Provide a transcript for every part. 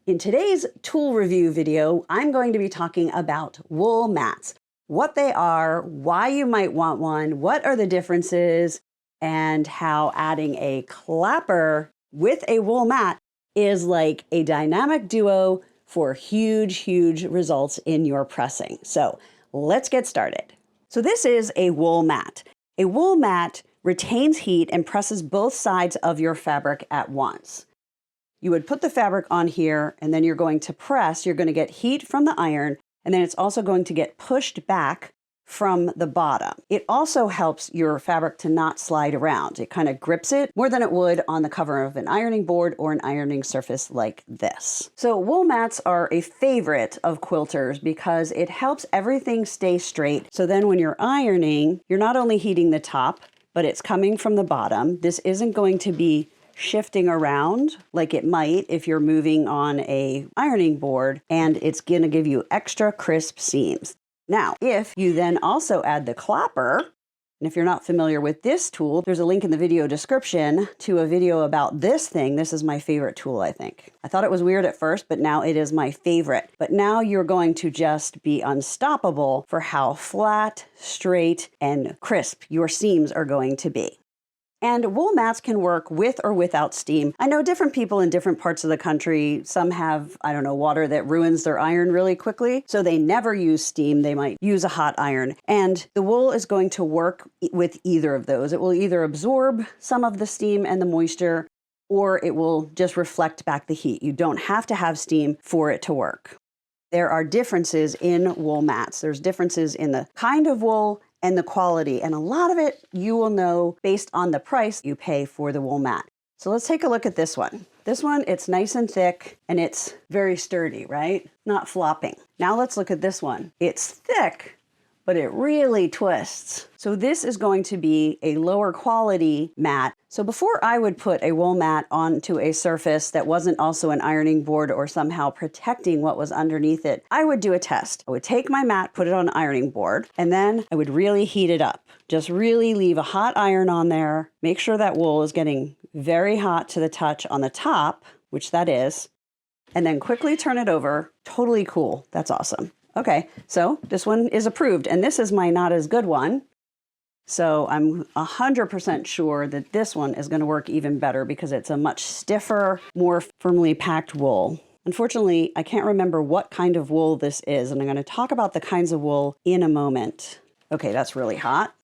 In today's tool review video, I'm going to be talking about wool mats, what they are, why you might want one, what are the differences, and how adding a clapper with a wool mat is like a dynamic duo for huge results in your pressing. So let's get started. So this is a wool mat. A wool mat retains heat and presses both sides of your fabric at once. You would put the fabric on here and then you're going to press, you're going to get heat from the iron, and then it's also going to get pushed back from the bottom. It also helps your fabric to not slide around. It kind of grips it more than it would on the cover of an ironing board or an ironing surface like this. So wool mats are a favorite of quilters because it helps everything stay straight. So then when you're ironing, you're not only heating the top, but it's coming from the bottom. This isn't going to be shifting around like it might if you're moving on a ironing board, and it's gonna give you extra crisp seams. Now, if you then also add the clapper, and if you're not familiar with this tool, there's a link in the video description to a video about this thing. This is my favorite tool, I think. I thought it was weird at first, but now it is my favorite. But now you're going to just be unstoppable for how flat, straight, and crisp your seams are going to be. And wool mats can work with or without steam. I know different people in different parts of the country, some have, I don't know, water that ruins their iron really quickly, so they never use steam. They might use a hot iron. And the wool is going to work with either of those. It will either absorb some of the steam and the moisture, or it will just reflect back the heat. You don't have to have steam for it to work. There are differences in wool mats. There's differences in the kind of wool and the quality, and a lot of it you will know based on the price you pay for the wool mat. So let's take a look at this one. This one, it's nice and thick and it's very sturdy, right? Not flopping. Now let's look at this one. It's thick, but it really twists. So this is going to be a lower quality mat. So before I would put a wool mat onto a surface that wasn't also an ironing board or somehow protecting what was underneath it, I would do a test. I would take my mat, put it on an ironing board, and then I would really heat it up. Just really leave a hot iron on there. Make sure that wool is getting very hot to the touch on the top, which that is, and then quickly turn it over. Totally cool. That's awesome. Okay, so this one is approved, and this is my not as good one. So I'm 100% sure that this one is going to work even better because it's a much stiffer, more firmly packed wool. Unfortunately, I can't remember what kind of wool this is, and I'm going to talk about the kinds of wool in a moment. Okay, that's really hot.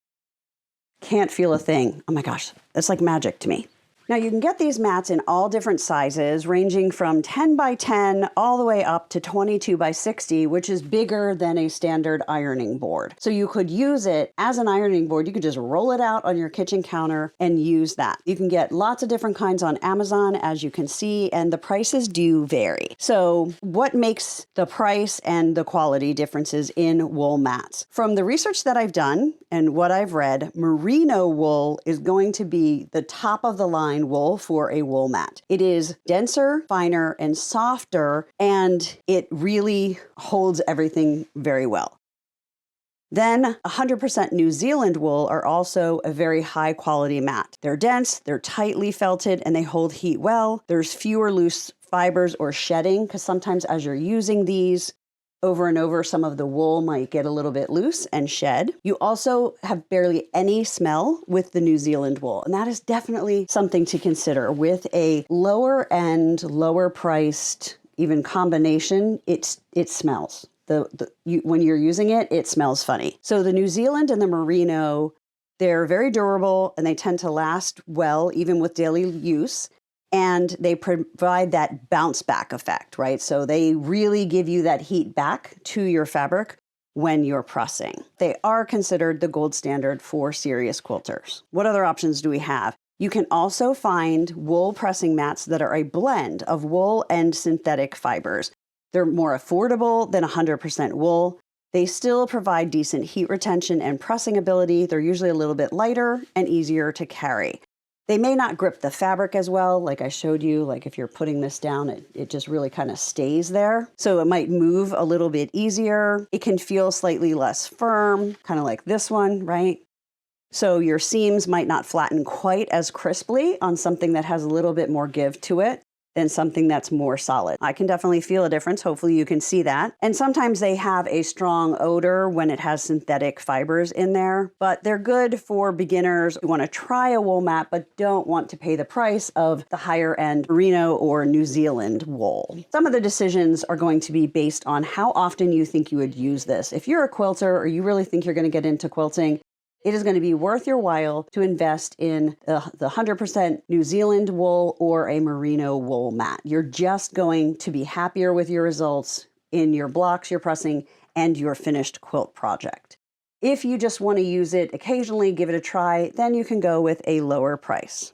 Can't feel a thing. Oh my gosh, that's like magic to me. Now you can get these mats in all different sizes, ranging from 10 by 10 all the way up to 22 by 60, which is bigger than a standard ironing board. So you could use it as an ironing board. You could just roll it out on your kitchen counter and use that. You can get lots of different kinds on Amazon, as you can see, and the prices do vary. So what makes the price and the quality differences in wool mats? From the research that I've done and what I've read, merino wool is going to be the top of the line wool for a wool mat. It is denser, finer, and softer, and it really holds everything very well. Then 100% New Zealand wool are also a very high quality mat. They're dense, they're tightly felted, and they hold heat well. There's fewer loose fibers or shedding, because sometimes as you're using these over and over, some of the wool might get a little bit loose and shed. You also have barely any smell with the New Zealand wool, and that is definitely something to consider. With a lower end, lower priced, even combination, it smells. When you're using it, it smells funny. So the New Zealand and the merino, they're very durable and they tend to last well, even with daily use. And they provide that bounce back effect, right? So they really give you that heat back to your fabric when you're pressing. They are considered the gold standard for serious quilters. What other options do we have? You can also find wool pressing mats that are a blend of wool and synthetic fibers. They're more affordable than 100% wool. They still provide decent heat retention and pressing ability. They're usually a little bit lighter and easier to carry. They may not grip the fabric as well, like I showed you, like if you're putting this down, it just really kind of stays there. So it might move a little bit easier. It can feel slightly less firm, kind of like this one, right? So your seams might not flatten quite as crisply on something that has a little bit more give to it. than something that's more solid. I can definitely feel a difference. Hopefully you can see that. And sometimes they have a strong odor when it has synthetic fibers in there, but they're good for beginners who want to try a wool mat but don't want to pay the price of the higher end Merino or New Zealand wool. Some of the decisions are going to be based on how often you think you would use this. If you're a quilter or you really think you're going to get into quilting, it is going to be worth your while to invest in the 100% New Zealand wool or a Merino wool mat. You're just going to be happier with your results in your blocks, your pressing, and your finished quilt project. If you just want to use it occasionally, give it a try, then you can go with a lower price.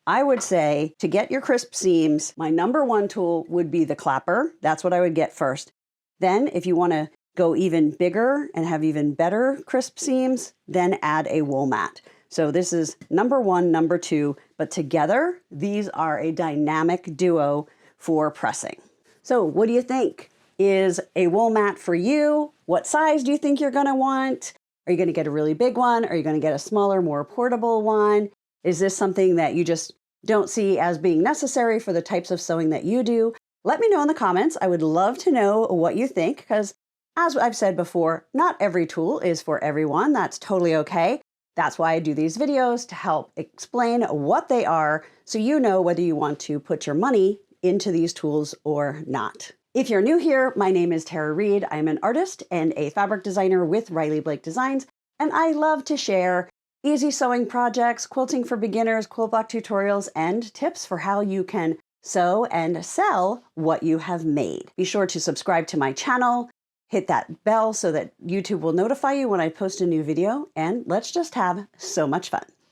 I would say to get your crisp seams, my number one tool would be the clapper. That's what I would get first. Then if you want to go even bigger and have even better crisp seams, then add a wool mat. So this is number one, number two, but together, these are a dynamic duo for pressing. So what do you think? Is a wool mat for you? What size do you think you're gonna want? Are you gonna get a really big one? Are you gonna get a smaller, more portable one? Is this something that you just don't see as being necessary for the types of sewing that you do? Let me know in the comments. I would love to know what you think, because as I've said before, not every tool is for everyone. That's totally okay. That's why I do these videos, to help explain what they are so you know whether you want to put your money into these tools or not. If you're new here, my name is Tara Reed. I'm an artist and a fabric designer with Riley Blake Designs, and I love to share easy sewing projects, quilting for beginners, quilt block tutorials, and tips for how you can sew and sell what you have made. Be sure to subscribe to my channel. Hit that bell so that YouTube will notify you when I post a new video, and let's just have so much fun.